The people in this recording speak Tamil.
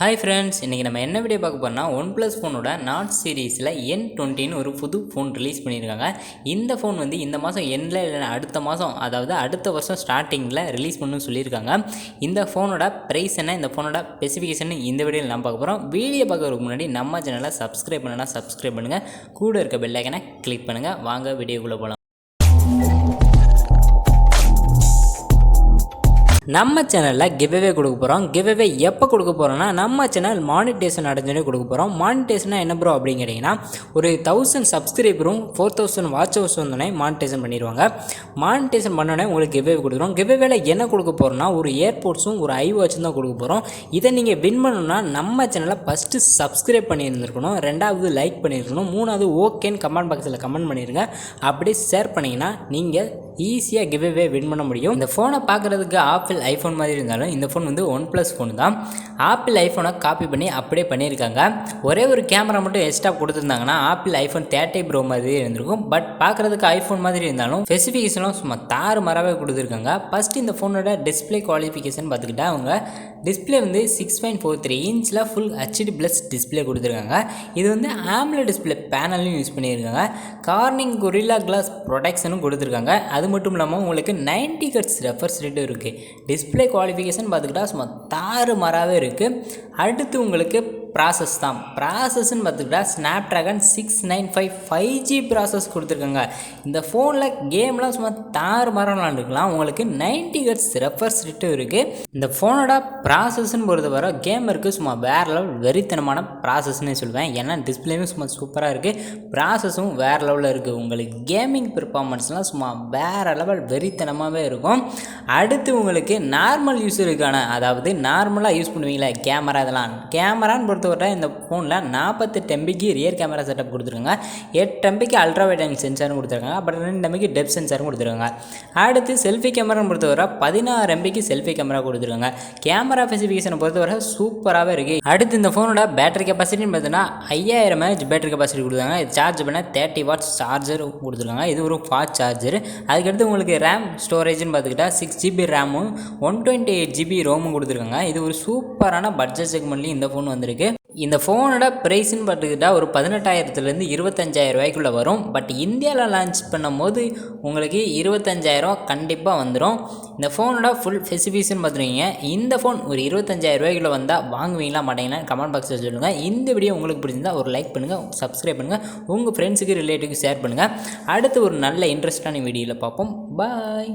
Hi friends, இன்னைக்கு நம்ம என்ன வீடியோ பார்க்க போறோம்னா OnePlus ஃபோனோட Nord சீரிஸ்ல N20 ன்னு ஒரு புது ஃபோன் ரிலீஸ் பண்ணியிருக்காங்க. இந்த ஃபோன் வந்து இந்த மாதம் எண்ட்ல இல்லைனா அடுத்த மாதம் அதாவது அடுத்த வருஷம் ஸ்டார்டிங்கில் ரிலீஸ் பண்ணணும்னு சொல்லியிருக்காங்க. இந்த ஃபோனோட ப்ரைஸ் என்ன, இந்த ஃபோனோட ஸ்பெசிஃபிகேஷன் இந்த வீடியோவில் நான் பார்க்க போகிறோம். வீடியோ பார்க்கறதுக்கு முன்னாடி நம்ம சேனலை சப்ஸ்கிரைப் பண்ணனா சப்ஸ்கிரைப் பண்ணுங்கள், கூட இருக்க பெல் ஐக்கனை கிளிக் பண்ணுங்கள். வாங்க வீடியோக்குள்ளே போகலாம். நம்ம சேனலில் கிவ்அவே கொடுக்க போகிறோம். கிவ்அவே எப்போ கொடுக்க போகிறோம்னா நம்ம சேனல் மானிட்டேஷன் அடைஞ்சோடனே கொடுக்க போகிறோம். மானிட்டேஷனாக என்ன ப்ரோ அப்படின்னு கேட்டிங்கன்னா, ஒரு 1000 சப்ஸ்கிரைபரும் 4000 வாட்ச் ஹவர்ஸ் வந்தோடனே மானிட்டேஷன் பண்ணிடுவாங்க. மானிட்டேஷன் பண்ணோடனே உங்களுக்கு கிவ்அவே கொடுக்குறோம். கிவ்அவேல என்ன கொடுக்க போகிறோம்னா ஒரு ஏர்போர்ட்ஸும் ஒரு ஐவாட்சும் தான் கொடுக்க போகிறோம். இதை நீங்கள் வின் பண்ணணும்னா நம்ம சேனலை ஃபஸ்ட்டு சப்ஸ்கிரைப் பண்ணியிருந்துருக்கணும், ரெண்டாவது லைக் பண்ணியிருக்கணும், மூணாவது ஓகேன்னு கமெண்ட் பாக்ஸில் கமெண்ட் பண்ணிடுங்க. அப்படியே ஷேர் பண்ணிங்கன்னா நீங்கள் ஈஸியாக கிவ்அவே வின் பண்ண முடியும். இந்த ஃபோனை பார்க்குறதுக்கு ஆப்பிள் ஐஃபோன் மாதிரி இருந்தாலும் இந்த ஃபோன் வந்து OnePlus ஃபோன் தான். ஆப்பிள் ஐஃபோனை காப்பி பண்ணி அப்படியே பண்ணியிருக்காங்க. ஒரே ஒரு கேமரா மட்டும் எக்ஸ்ட்ரா கொடுத்துருந்தாங்கன்னா ஆப்பிள் ஐஃபோன் 30 ப்ரோ மாதிரி இருந்திருக்கும். பட் பார்க்குறதுக்கு ஐஃபோன் மாதிரி இருந்தாலும் ஸ்பெசிஃபிகேஷனும் சும்மா தாறுமாறாகவே கொடுத்துருக்காங்க. ஃபஸ்ட்டு இந்த ஃபோனோட டிஸ்பிளே குவாலிஃபிகேஷன் பார்த்துக்கிட்டா அவங்க டிஸ்பிளே வந்து 6.43 இன்ச்சில் ஃபுல் ஹெச்டி ப்ளஸ் டிஸ்பிளே கொடுத்துருக்காங்க. இது வந்து AMOLED டிஸ்பிளே பேனலையும் யூஸ் பண்ணியிருக்காங்க. கார்னிங் கொரில்லா கிளாஸ் ப்ரொடெக்ஷனும் கொடுத்துருக்காங்க. அது மட்டும் இல்லாமல் உங்களுக்கு 90 Hz ரெஃப்ரெஷ் ரேட்டும் இருக்குது. டிஸ்பிளே குவாலிஃபிகேஷன் பார்த்துக்கிட்டா சும்மா தாறுமாறாகவே இருக்குது. அடுத்து உங்களுக்கு ப்ராசஸ் தான். ப்ராசஸ்ன்னு பார்த்துக்கிட்டா ஸ்னாப்ட்ராகன் 695 5G ப்ராசஸ் கொடுத்துருக்காங்க. இந்த ஃபோனில் கேம்லாம் சும்மா தாறுமாறாக விளாண்டுக்கலாம். உங்களுக்கு 90 Hz ரெஃப்ரெஷ் ரேட்டும் இருக்குது. இந்த ஃபோனோட ப்ராசஸ்ன்னு பொறுத்தவரை கேமருக்கு சும்மா வேறு லெவல் வெறித்தனமான ப்ராசஸ்ன்னு சொல்லுவேன். ஏன்னா டிஸ்பிளேவும் சும்மா சூப்பராக இருக்குது, ப்ராசஸும் வேறு லெவலில் இருக்குது. உங்களுக்கு கேமிங் பெர்ஃபார்மன்ஸ்லாம் சும்மா வேறு லெவல் வெறித்தனமாகவே இருக்கும். அடுத்து உங்களுக்கு நார்மல் யூஸருக்கான, அதாவது நார்மலாக யூஸ் பண்ணுவீங்களா கேமரா, இதெல்லாம் கேமரான்னு பொறுத்தவரை இந்த ஃபோனில் 48 MB ரியர் கேமரா செட்டப் கொடுத்துருக்காங்க, 8 MB அல்ட்ரா வைட் ஆங்கிள் சென்சாரும் கொடுத்துருக்காங்க, அப்புறம் 2 MB டெப்த் சென்சாரும் கொடுத்துருக்காங்க. அடுத்து செல்ஃபி கேமரான்னு பொறுத்தவரை 16 MB செல்ஃபி கேமரா கொடுத்துருக்காங்க. கேமரா ஸ்பெசிஃபிகேஷனை பொறுத்தவரை சூப்பராகவே இருக்குது. அடுத்து இந்த ஃபோனோட பேட்டரி கெப்பாசிட்டின்னு பார்த்தீங்கன்னா 5000 mAh பேட்டரி கெப்பாசிட்டி கொடுத்துருக்காங்க. இது சார்ஜ் பண்ண 30 வாட்ஸ் சார்ஜர் கொடுத்துருக்காங்க. இது ஒரு ஃபாஸ்ட் சார்ஜர். அதுக்கடுத்து உங்களுக்கு ரேம் ஸ்டோரேஜ்னு பார்த்துக்கிட்டா 6GB ரேமும் 128GB ரோமும் கொடுத்துருக்காங்க. இது ஒரு சூப்பரான பட்ஜெட் செக்மெண்ட்லேயும் இந்த ஃபோன் வந்திருக்கு. இந்த ஃபோனோட ப்ரைஸ்ன்னு பார்த்துக்கிட்டா ஒரு 18,000 25,000 ரூபாய்க்குள்ளே வரும். பட் இந்தியாவில் லான்ச் பண்ணும் போது உங்களுக்கு 25,000 கண்டிப்பாக வந்துடும். இந்த ஃபோனோட ஃபுல் ஸ்பெசிஃபிகேஷன் பார்த்துருக்கீங்க. இந்த ஃபோன் ஒரு 25,000 ரூபாய்க்குள்ளே வந்தால் வாங்குவீங்களா மாட்டீங்கன்னா கமெண்ட் பாக்ஸில் சொல்லுங்கள். இந்த வீடியோ உங்களுக்கு பிடிச்சிருந்தா ஒரு லைக் பண்ணுங்கள், சப்ஸ்கிரைப் பண்ணுங்கள், உங்கள் ஃப்ரெண்ட்ஸுக்கு ரிலேட்டிவ்க்கு ஷேர் பண்ணுங்கள். அடுத்து ஒரு நல்ல இன்ட்ரெஸ்டான வீடியோவில் பார்ப்போம். பாய்.